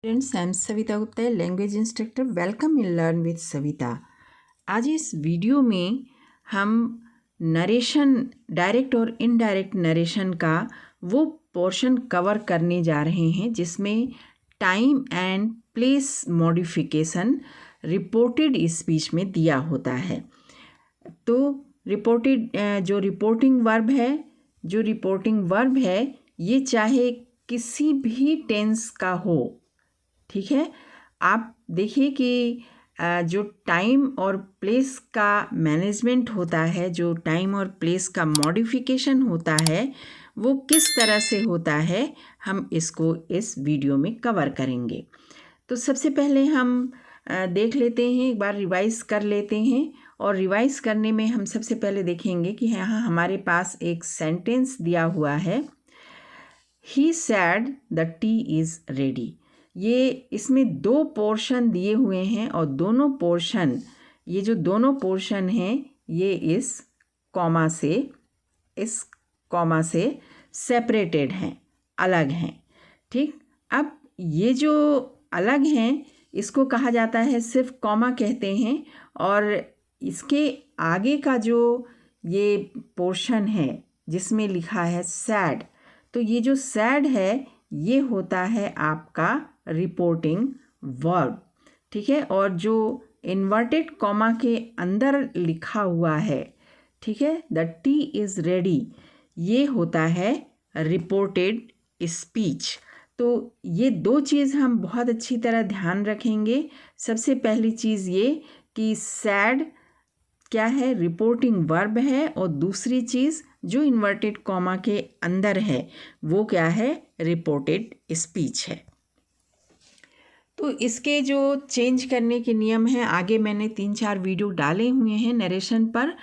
Friends, I am Savita Gupta, language instructor. Welcome in learn with Savita. आज इस video में हम नरेशन, डायरेक्ट और इनडायरेक्ट नरेशन का वो पोर्शन कवर करने जा रहे हैं जिसमें time and place modification reported speech में दिया होता है। तो रिपोर्टेड जो रिपोर्टिंग वर्ब है ये चाहे किसी भी टेंस का हो, ठीक है। आप देखिए कि जो टाइम और प्लेस का मैनेजमेंट होता है, जो टाइम और प्लेस का मॉडिफिकेशन होता है, वो किस तरह से होता है, हम इसको इस वीडियो में कवर करेंगे। तो सबसे पहले हम देख लेते हैं, एक बार रिवाइज कर लेते हैं। और रिवाइज करने में हम सबसे पहले देखेंगे कि यहाँ हमारे पास एक सेंटेंस दिया हुआ है, he said the tea is ready. ये इसमें दो पोर्शन दिए हुए हैं और दोनों पोर्शन, ये जो दोनों पोर्शन हैं ये इस कॉमा से सेपरेटेड हैं, अलग हैं, ठीक। अब ये जो अलग हैं इसको कहा जाता है, सिर्फ कॉमा कहते हैं। और इसके आगे का जो ये पोर्शन है जिसमें लिखा है सैड, तो ये जो सैड है ये होता है आपका रिपोर्टिंग वर्ब, ठीक है। और जो इन्वर्टेड कॉमा के अंदर लिखा हुआ है, ठीक है, द टी इज़ रेडी, ये होता है रिपोर्टेड स्पीच। तो ये दो चीज़ हम बहुत अच्छी तरह ध्यान रखेंगे। सबसे पहली चीज़ ये कि सैड क्या है, रिपोर्टिंग वर्ब है, और दूसरी चीज़ जो इन्वर्टेड कॉमा के अंदर है वो क्या है, रिपोर्टेड स्पीच है। तो इसके जो चेंज करने के नियम हैं, आगे मैंने 3-4 वीडियो डाले हुए हैं नरेशन पर,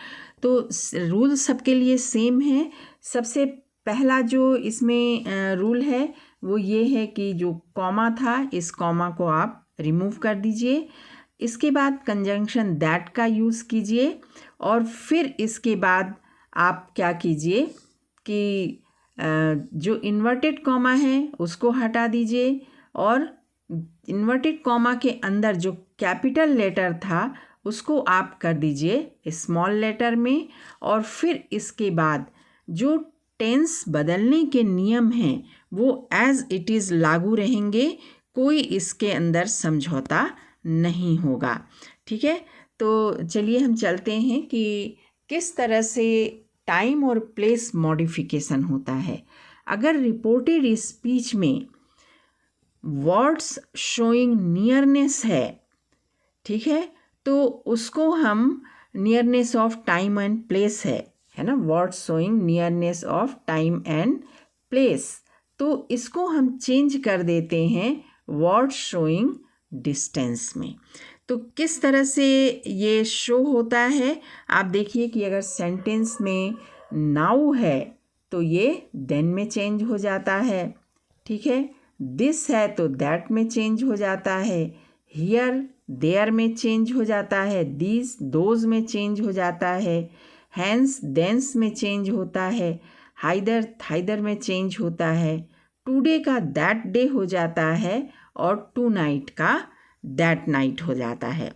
तो रूल सबके लिए सेम है। सबसे पहला जो इसमें रूल है वो ये है कि जो कॉमा था, इस कॉमा को आप रिमूव कर दीजिए। इसके बाद कंजंक्शन दैट का यूज़ कीजिए, और फिर इसके बाद आप क्या कीजिए कि जो इन्वर्टेड कॉमा है उसको हटा दीजिए, और इन्वर्टेड कॉमा के अंदर जो कैपिटल लेटर था उसको आप कर दीजिए स्मॉल लेटर में। और फिर इसके बाद जो टेंस बदलने के नियम हैं वो एज इट इज़ लागू रहेंगे, कोई इसके अंदर समझौता नहीं होगा, ठीक है। तो चलिए हम चलते हैं कि किस तरह से टाइम और प्लेस मॉडिफिकेशन होता है। अगर रिपोर्टेड स्पीच में वर्ड्स शोइंग नियरनेस है, ठीक है, तो उसको हम nearness of time and place है ना, words showing nearness of time and place, तो इसको हम चेंज कर देते हैं वर्ड्स शोइंग डिस्टेंस में। तो किस तरह से ये शो होता है, आप देखिए कि अगर सेंटेंस में नाउ है तो ये देन में चेंज हो जाता है, ठीक है। दिस है तो दैट में चेंज हो जाता है, हियर देयर में चेंज हो जाता है, दीज दोज में चेंज हो जाता है, हैंस देंस में चेंज होता है, हाइदर थाइदर में चेंज होता है, टुडे का दैट डे हो जाता है, और टू नाइट का दैट नाइट हो जाता है।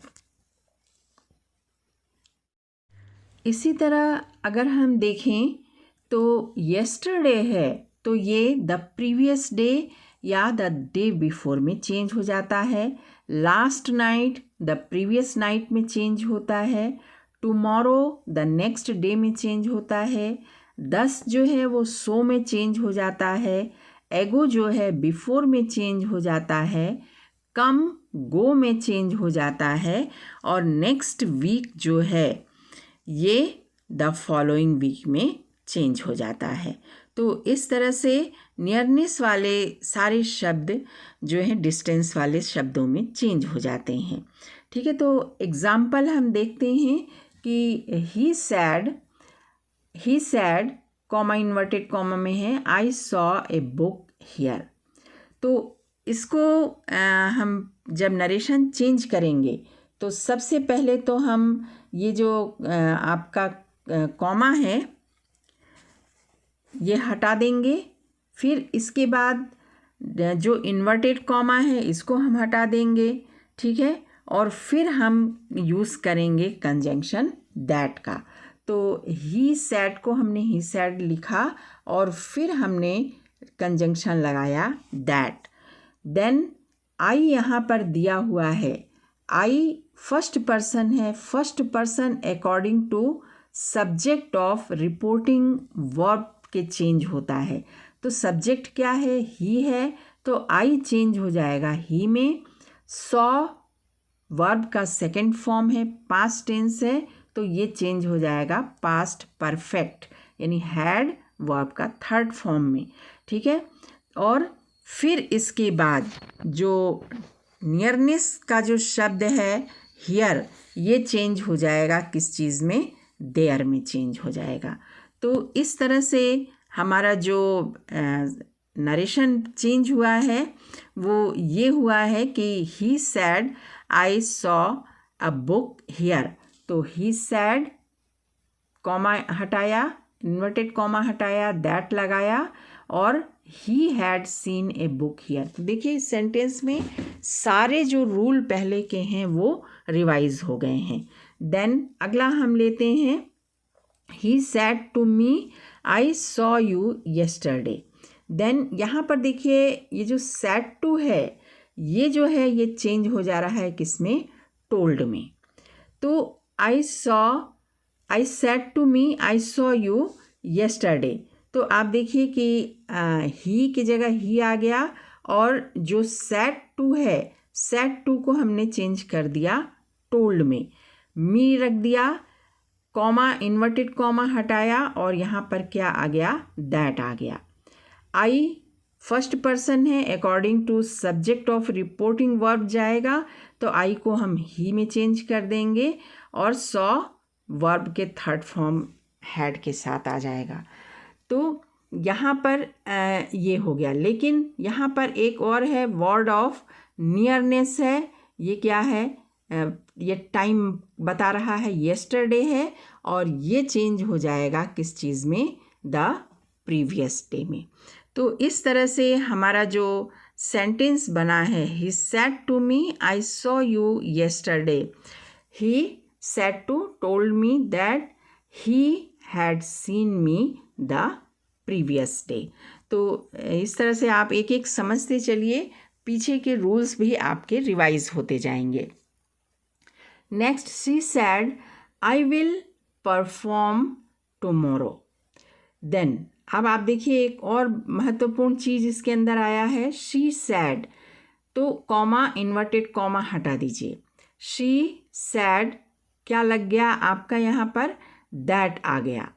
इसी तरह अगर हम देखें तो येस्टरडे है तो ये द प्रीवियस डे या द डे बिफोर में चेंज हो जाता है, last night the previous night में चेंज होता है, टुमारो द नेक्स्ट डे में चेंज होता है, 10 जो है वो सो में चेंज हो जाता है, एगो जो है बिफोर में चेंज हो जाता है, कम गो में चेंज हो जाता है, और नेक्स्ट वीक जो है ये द फॉलोइंग वीक में चेंज हो जाता है। तो इस तरह से नियरनेस वाले सारे शब्द जो हैं डिस्टेंस वाले शब्दों में चेंज हो जाते हैं, ठीक है। तो एग्जाम्पल हम देखते हैं कि he said comma inverted comma में है, I saw a book here. तो इसको हम जब नरेशन चेंज करेंगे तो सबसे पहले तो हम ये जो आपका कॉमा है ये हटा देंगे। फिर इसके बाद जो इन्वर्टेड कॉमा है इसको हम हटा देंगे, ठीक है, और फिर हम यूज़ करेंगे कंजंक्शन दैट का। तो ही सैड को हमने ही सैड लिखा और फिर हमने कंजंक्शन लगाया दैट। देन आई यहाँ पर दिया हुआ है, आई फर्स्ट पर्सन है, first person according to subject of reporting verb के चेंज होता है। तो सब्जेक्ट क्या है, ही है, तो आई चेंज हो जाएगा ही में। सॉ वर्ब का सेकंड फॉर्म है, पास्ट टेंस है, तो ये चेंज हो जाएगा पास्ट परफेक्ट, यानी हैड वर्ब का थर्ड फॉर्म में, ठीक है। और फिर इसके बाद जो नियरनेस का जो शब्द है हियर, ये चेंज हो जाएगा किस चीज़ में, देयर में चेंज हो जाएगा। तो इस तरह से हमारा जो नरेशन चेंज हुआ है वो ये हुआ है कि he said I saw a book here. तो ही सैड, कॉमा हटाया, इन्वर्टेड कॉमा हटाया, दैट लगाया, और he had seen a book here. तो देखिए इस सेंटेंस में सारे जो रूल पहले के हैं वो रिवाइज हो गए हैं। देन अगला हम लेते हैं, he said to me I saw you yesterday. Then यहाँ पर देखिए ये जो सैड टू है ये जो है ये चेंज हो जा रहा है किसमें, टोल्ड में। तो I said to me I saw you yesterday. तो आप देखिए कि ही की जगह ही आ गया, और जो सैड टू है, सैड टू को हमने चेंज कर दिया टोल्ड में, मी रख दिया, कॉमा इन्वर्टेड कॉमा हटाया, और यहाँ पर क्या आ गया, दैट आ गया। आई फर्स्ट पर्सन है, according to subject of reporting verb जाएगा, तो आई को हम ही में चेंज कर देंगे, और सॉ वर्ब के थर्ड फॉर्म हैड के साथ आ जाएगा। तो यहाँ पर ये हो गया। लेकिन यहाँ पर एक और है, वर्ड ऑफ नियरनेस है। ये क्या है, ये टाइम बता रहा है, येस्टरडे है, और ये चेंज हो जाएगा किस चीज़ में, द प्रीवियस डे में। तो इस तरह से हमारा जो सेंटेंस बना है, he said to me I saw you yesterday, he said to told me that he had seen me the previous day. तो इस तरह से आप एक एक समझते चलिए, पीछे के रूल्स भी आपके रिवाइज होते जाएंगे। Next, she said I will perform tomorrow. Then अब आप देखिए एक और महत्वपूर्ण चीज़ इसके अंदर आया है, शी सैड, तो कॉमा इन्वर्टेड कॉमा हटा दीजिए। शी सैड क्या लग गया आपका यहाँ पर, दैट आ गया,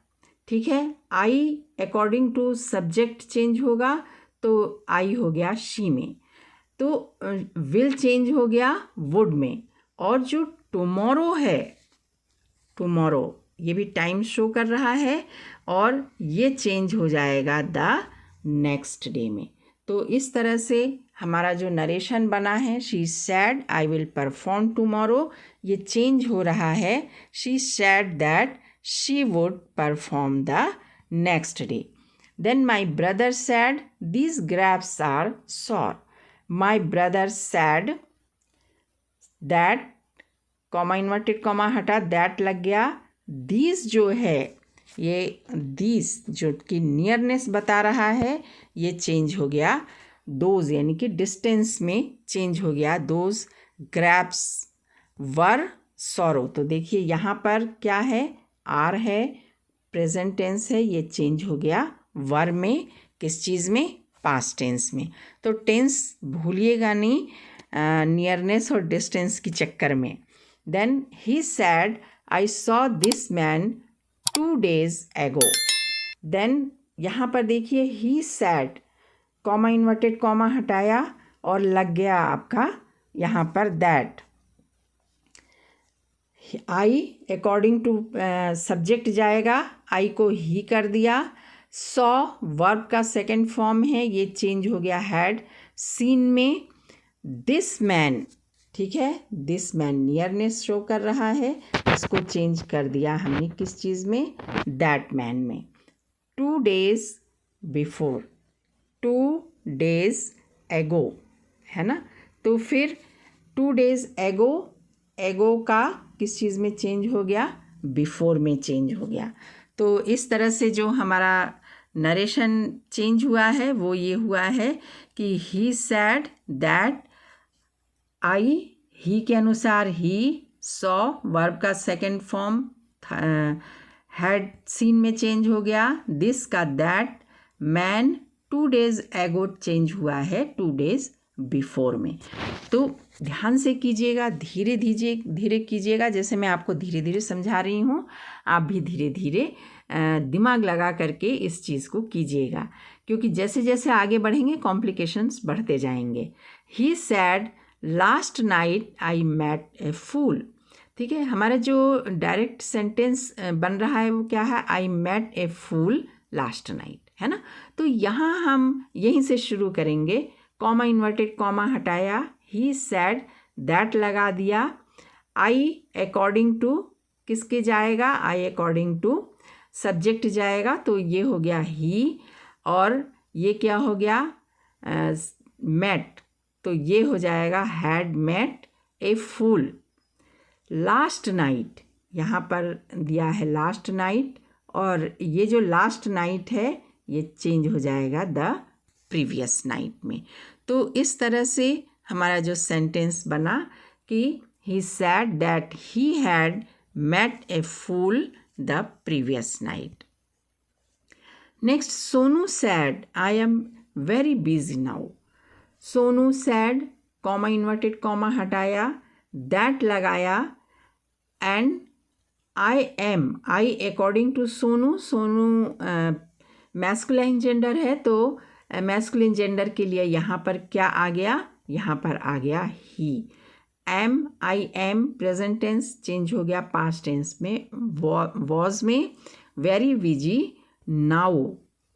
ठीक है। I according to subject change होगा, तो आई हो गया शी में, तो विल चेंज हो गया वुड में, और जो टुमारो है, टुमारो ये भी टाइम शो कर रहा है, और ये चेंज हो जाएगा द नेक्स्ट डे में। तो इस तरह से हमारा जो नरेशन बना है, she said I will perform tomorrow, ये चेंज हो रहा है, she said that she would perform the next day. Then my brother said these grapes are sour. My brother said, that comma inverted comma हटा, that लग गया। These जो है, ये दीज जो कि नियरनेस बता रहा है, ये चेंज हो गया दोज, यानी कि डिस्टेंस में चेंज हो गया। Those grapes were sorrow. तो देखिए यहाँ पर क्या है, आर है, प्रेजेंट टेंस है, ये चेंज हो गया वर में, किस चीज़ में, पास्ट टेंस में। तो टेंस भूलिएगा नहीं नियरनेस और डिस्टेंस की चक्कर में। Then he said I saw this man 2 days ago। Then यहाँ पर देखिए he said, comma inverted comma हटाया, और लग गया आपका यहाँ पर that. I according to subject जाएगा, आई को ही कर दिया। सॉ वर्ब का सेकंड फॉर्म है, ये चेंज हो गया हैड सीन में। दिस मैन, ठीक है, दिस मैन नियरनेस शो कर रहा है, इसको चेंज कर दिया हमने किस चीज़ में, दैट मैन में। 2 days बिफोर, 2 days एगो, है ना। तो फिर 2 days एगो, एगो का किस चीज़ में चेंज हो गया, बिफोर में चेंज हो गया। तो इस तरह से जो हमारा नरेशन चेंज हुआ है वो ये हुआ है कि ही सैड दैट आई, ही के अनुसार ही, सॉ वर्ब का सेकंड फॉर्म हैड सीन में चेंज हो गया, दिस का दैट, मैन 2 days एगो चेंज हुआ है 2 days बिफोर में। तो ध्यान से कीजिएगा, धीरे धीरे कीजिएगा, जैसे मैं आपको धीरे धीरे समझा रही हूँ आप भी धीरे धीरे दिमाग लगा करके इस चीज़ को कीजिएगा, क्योंकि जैसे जैसे आगे बढ़ेंगे कॉम्प्लिकेशंस बढ़ते जाएंगे। He said last night I met a fool. ठीक है, हमारा जो डायरेक्ट सेंटेंस बन रहा है वो क्या है, I met a fool last night, है ना। तो यहाँ हम यहीं से शुरू करेंगे, कॉमा इन्वर्टेड कॉमा हटाया, ही सैड दैट लगा दिया, आई अकॉर्डिंग टू किसके जाएगा, आई अकॉर्डिंग टू सब्जेक्ट जाएगा, तो ये हो गया ही, और ये क्या हो गया, मेट, तो ये हो जाएगा had met a fool last night, यहाँ पर दिया है लास्ट नाइट, और ये जो लास्ट नाइट है ये चेंज हो जाएगा द प्रीवियस नाइट में। तो इस तरह से हमारा जो सेंटेंस बना कि he said that he had met a fool the previous night. Next, Sonu said I am very busy now. Sonu said, comma inverted comma हटाया, दैट लगाया, and I am, I according to Sonu, Sonu masculine gender है, तो masculine gender के लिए यहाँ पर क्या आ गया, यहाँ पर आ गया he. Am, I am present tense change हो गया पास्ट टेंस में, वॉज में, वेरी बिजी नाउ,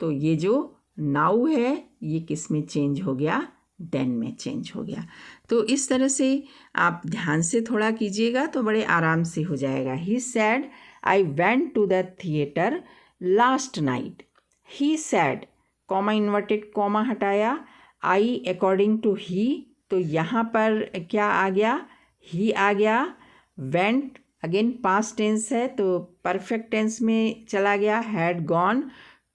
तो ये जो नाउ है ये किस में चेंज हो गया, देन में चेंज हो गया। तो इस तरह से आप ध्यान से थोड़ा कीजिएगा तो बड़े आराम से हो जाएगा। He said I went to the theatre last night. He said, comma inverted comma हटाया, आई अकॉर्डिंग टू ही, तो यहाँ पर क्या आ गया, ही आ गया, वेंट अगेन पास्ट टेंस है तो परफेक्ट टेंस में चला गया, had gone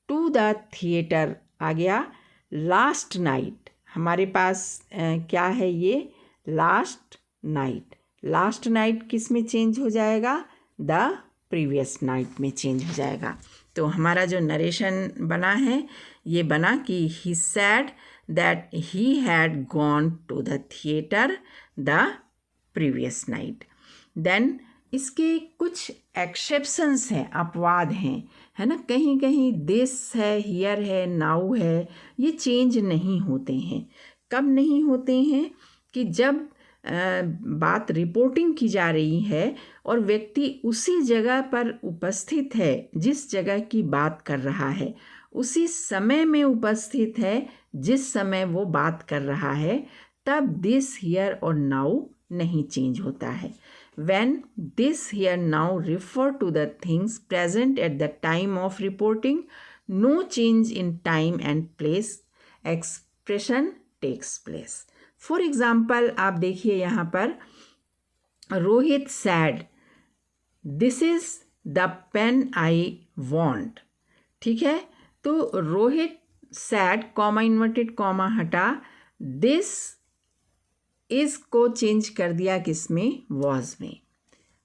to the theatre आ गया, लास्ट नाइट हमारे पास क्या है ये, लास्ट नाइट, लास्ट नाइट किस में चेंज हो जाएगा, द प्रीवियस नाइट में चेंज हो जाएगा। तो हमारा जो नरेशन बना है ये बना कि he said that he had gone to the theatre the previous night. Then इसके कुछ एक्सेप्शंस हैं, अपवाद हैं, है ना। कहीं कहीं दिस है, हियर है, नाउ है, ये चेंज नहीं होते हैं। कब नहीं होते हैं, कि जब बात रिपोर्टिंग की जा रही है और व्यक्ति उसी जगह पर उपस्थित है जिस जगह की बात कर रहा है, उसी समय में उपस्थित है जिस समय वो बात कर रहा है, तब दिस, हियर और नाउ नहीं चेंज होता है। When this, here, now refer to the things present at the time of reporting, no change in time and place expression takes place. For example, आप देखिए यहाँ पर Rohit said, this is the pen I want. ठीक है, तो Rohit said, comma inverted comma हटा, this इस को चेंज कर दिया किस में, वॉज में,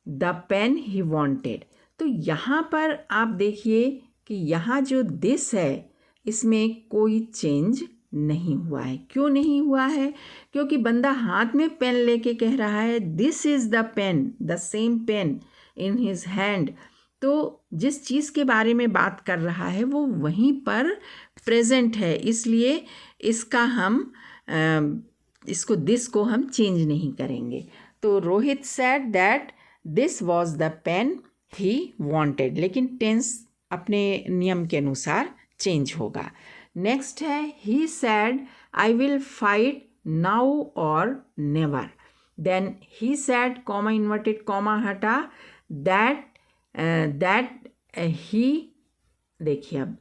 द पेन ही वॉन्टेड। तो यहाँ पर आप देखिए कि यहाँ जो दिस है इसमें कोई चेंज नहीं हुआ है। क्यों नहीं हुआ है, क्योंकि बंदा हाथ में पेन लेके कह रहा है this is the pen, the same pen in his hand. तो जिस चीज़ के बारे में बात कर रहा है वो वहीं पर प्रेजेंट है, इसलिए इसका हम इसको दिस को हम चेंज नहीं करेंगे। तो Rohit said that this was the pen he wanted, लेकिन टेंस अपने नियम के अनुसार चेंज होगा। नेक्स्ट है he said I will fight now or never. Then he said, comma inverted comma हटा, दैट ही, देखिए अब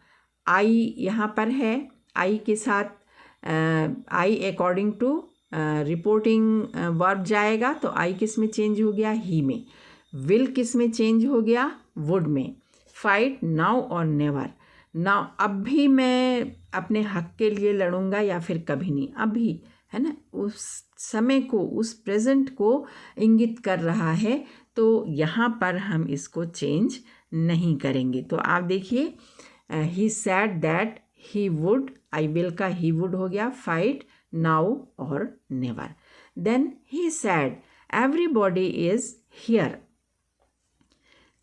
आई यहाँ पर है, आई के साथ I according to reporting verb जाएगा तो आई किस में चेंज हो गया, ही में। विल किस में चेंज हो गया, वुड में। Fight now or never. Now अब भी मैं अपने हक के लिए लड़ूंगा या फिर कभी नहीं, अभी, है ना, उस समय को, उस प्रेजेंट को इंगित कर रहा है, तो यहाँ पर हम इसको चेंज नहीं करेंगे। तो आप देखिए, he said that he would, I will का ही वुड हो गया, fight now or never. Then he said everybody is here.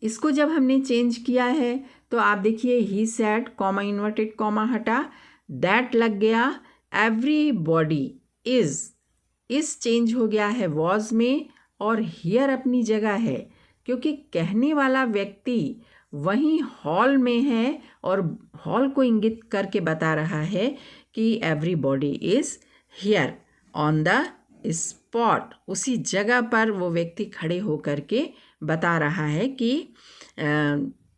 इसको जब हमने चेंज किया है तो आप देखिए, he said, comma inverted comma हटा, दैट लग गया, एवरीबॉडी इज चेंज हो गया है वॉज में, और हियर अपनी जगह है क्योंकि कहने वाला व्यक्ति वहीं हॉल में है और हॉल को इंगित करके बता रहा है कि everybody is here on the spot. उसी जगह पर वो व्यक्ति खड़े होकर के बता रहा है कि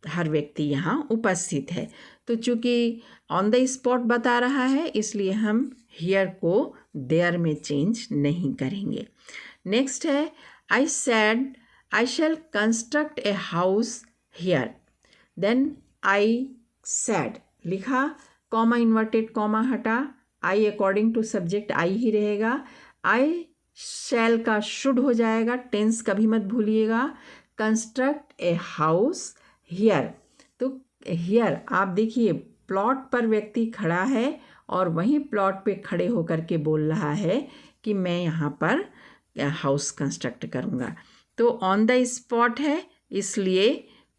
हर व्यक्ति यहाँ उपस्थित है। तो चूँकि ऑन द स्पॉट बता रहा है इसलिए हम हियर को देयर में चेंज नहीं करेंगे। नेक्स्ट है, I said I shall construct a house here. Then I said लिखा, कॉमा इन्वर्टेड कॉमा हटा, I according to subject I ही रहेगा, आई शैल का शुड हो जाएगा, टेंस कभी मत भूलिएगा, कंस्ट्रक्ट ए हाउस हियर। तो हियर आप देखिए, प्लॉट पर व्यक्ति खड़ा है और वहीं प्लॉट पे खड़े होकर के बोल रहा है कि मैं यहाँ पर हाउस कंस्ट्रक्ट करूँगा। तो ऑन द स्पॉट है इसलिए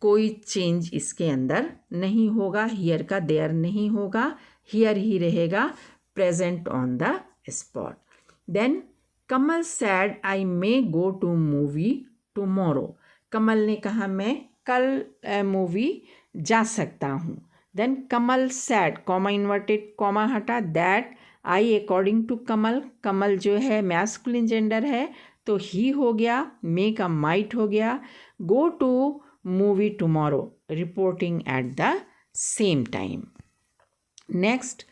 कोई चेंज इसके अंदर नहीं होगा, हियर का देयर नहीं होगा, हियर ही रहेगा, present on the spot. Then Kamal said I may go to movie tomorrow. Kamal ने कहा मैं कल मूवी जा सकता हूँ। Then Kamal said, comma inverted comma हटा, that I according to Kamal, Kamal जो है मैस्कुलिन जेंडर है तो ही हो गया, मे का माइट हो गया, go to movie tomorrow, reporting at the same time. Next,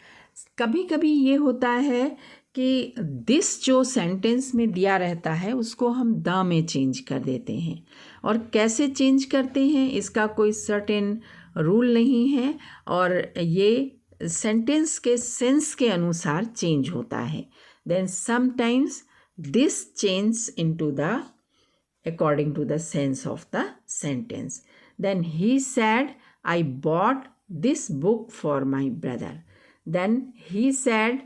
कभी कभी ये होता है कि दिस जो सेंटेंस में दिया रहता है उसको हम द में चेंज कर देते हैं, और कैसे चेंज करते हैं इसका कोई सर्टेन रूल नहीं है, और ये सेंटेंस के सेंस के अनुसार चेंज होता है। Then sometimes this change into the according to the sense of the sentence. Then he said, I bought this book for my brother. Then he said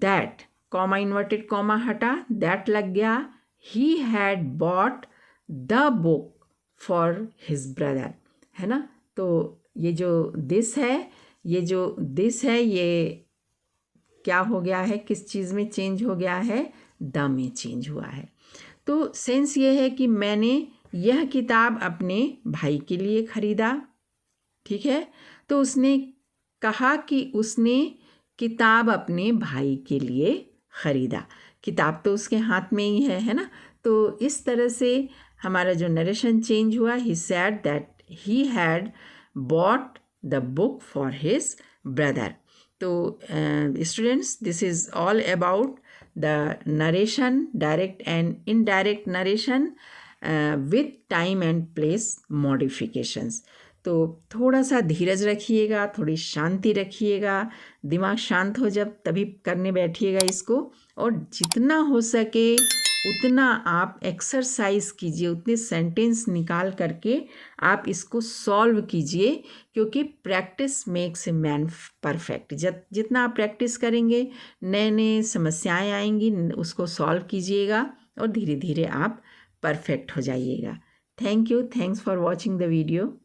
that, comma inverted comma हटा, that लग गया, he had bought the book for his brother, है ना। तो ये जो this है, ये क्या हो गया है, किस चीज़ में चेंज हो गया है, द में चेंज हुआ है। तो सेंस ये है कि मैंने यह किताब अपने भाई के लिए ख़रीदा, ठीक है। तो उसने कहा कि उसने किताब अपने भाई के लिए ख़रीदा, किताब तो उसके हाथ में ही है ना। तो इस तरह से हमारा जो नरेशन चेंज हुआ, he said that he had bought the book for his brother. तो students, this is all about the narration, direct and indirect narration with time and place modifications। तो थोड़ा सा धीरज रखिएगा, थोड़ी शांति रखिएगा, दिमाग शांत हो जब तभी करने बैठिएगा इसको, और जितना हो सके उतना आप एक्सरसाइज कीजिए, उतने सेंटेंस निकाल करके आप इसको सॉल्व कीजिए, क्योंकि practice makes a man perfect. जितना आप प्रैक्टिस करेंगे नए नए समस्याएं आएंगी, उसको सॉल्व कीजिएगा और धीरे धीरे आप परफेक्ट हो जाइएगा। Thank you, thanks for watching the video.